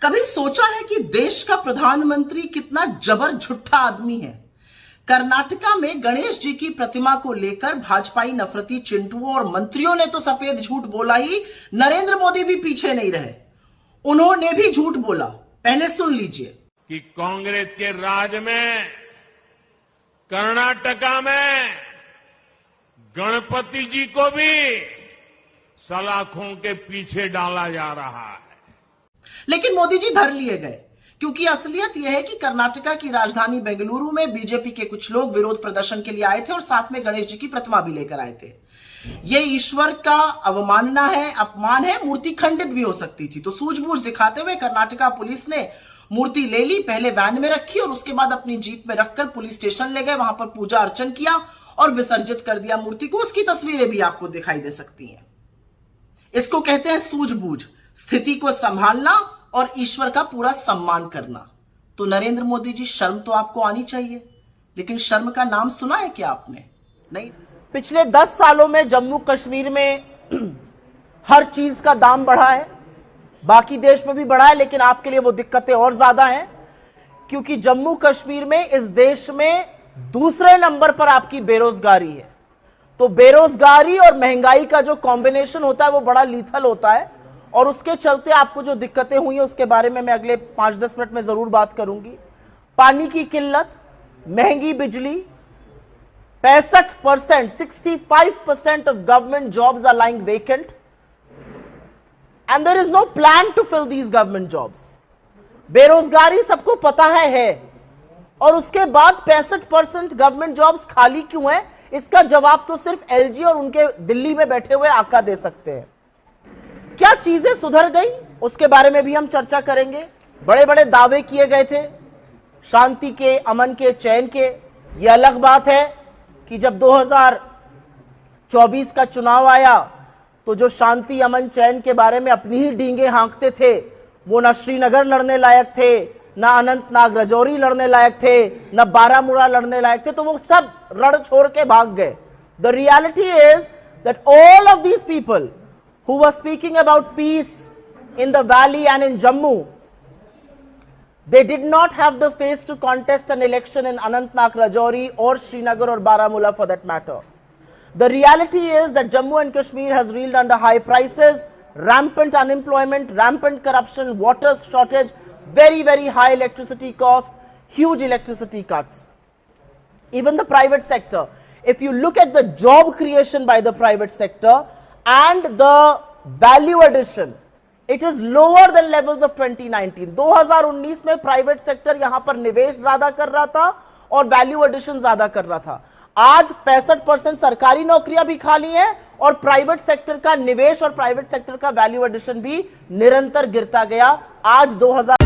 कभी सोचा है कि देश का प्रधानमंत्री कितना जबर झूठा आदमी है। कर्नाटका में गणेश जी की प्रतिमा को लेकर भाजपाई नफरती चिंटुओं और मंत्रियों ने तो सफेद झूठ बोला ही, नरेंद्र मोदी भी पीछे नहीं रहे, उन्होंने भी झूठ बोला। पहले सुन लीजिए कि कांग्रेस के राज में कर्नाटका में गणपति जी को भी सलाखों के पीछे डाला जा रहा है। लेकिन मोदी जी धर लिए गए, क्योंकि असलियत यह है कि कर्नाटका की राजधानी बेंगलुरु में बीजेपी के कुछ लोग विरोध प्रदर्शन के लिए आए थे और साथ में गणेश जी की प्रतिमा भी लेकर आए थे। यह ईश्वर का अवमानना है, अपमान है, मूर्ति खंडित भी हो सकती थी। तो सूझबूझ दिखाते हुए कर्नाटका पुलिस ने मूर्ति ले ली, पहले वैन में रखी और उसके बाद अपनी जीप में रखकर पुलिस स्टेशन ले गए, वहां पर पूजा अर्चन किया और विसर्जित कर दिया मूर्ति को। उसकी तस्वीरें भी आपको दिखाई दे सकती हैं। इसको कहते हैं सूझबूझ, स्थिति को संभालना और ईश्वर का पूरा सम्मान करना। तो नरेंद्र मोदी जी, शर्म तो आपको आनी चाहिए, लेकिन शर्म का नाम सुना है क्या आपने? नहीं। पिछले 10 सालों में जम्मू कश्मीर में हर चीज का दाम बढ़ा है, बाकी देश में भी बढ़ा है, लेकिन आपके लिए वो दिक्कतें और ज्यादा हैं, क्योंकि जम्मू कश्मीर में इस देश में दूसरे नंबर पर आपकी बेरोजगारी है। तो बेरोजगारी और महंगाई का जो कॉम्बिनेशन होता है वो बड़ा लीथल होता है, और उसके चलते आपको जो दिक्कतें हुई है उसके बारे में मैं अगले 5-10 मिनट में जरूर बात करूंगी। पानी की किल्लत, महंगी बिजली, 65%, 65% of government jobs are lying vacant and there is no plan to fill these government jobs. बेरोजगारी सबको पता है, और उसके बाद 65% गवर्नमेंट जॉब्स खाली क्यों है, इसका जवाब तो सिर्फ एलजी और उनके दिल्ली में बैठे हुए आका दे सकते हैं। क्या चीजें सुधर गई उसके बारे में भी हम चर्चा करेंगे। बड़े बड़े दावे किए गए थे शांति के, अमन के, चैन के। यह अलग बात है कि जब 2024 का चुनाव आया तो जो शांति, अमन, चैन के बारे में अपनी ही डींगे हाँकते थे, वो ना श्रीनगर लड़ने लायक थे, ना अनंतनाग राजौरी लड़ने लायक थे, ना बारामूला लड़ने लायक थे, तो वो सब रण छोड़ के भाग गए। The reality is that all of these people who were speaking about peace in the valley and in Jammu, they did not have the face to contest an election in Anantnag, Rajouri or Srinagar or Baramulla for that matter. The reality is that Jammu and Kashmir has reeled under high prices, rampant unemployment, rampant corruption, water shortage, very, very high electricity cost, huge electricity cuts. Even the private sector, if you look at the job creation by the private sector and the value addition, it is lower than levels of 2019. 2019 में private sector यहां पर निवेश ज्यादा कर रहा था और value addition ज्यादा कर रहा था। आज 65% सरकारी नौकरियां भी खाली हैं और प्राइवेट सेक्टर का निवेश और प्राइवेट सेक्टर का वैल्यू एडिशन भी निरंतर गिरता गया। आज 2000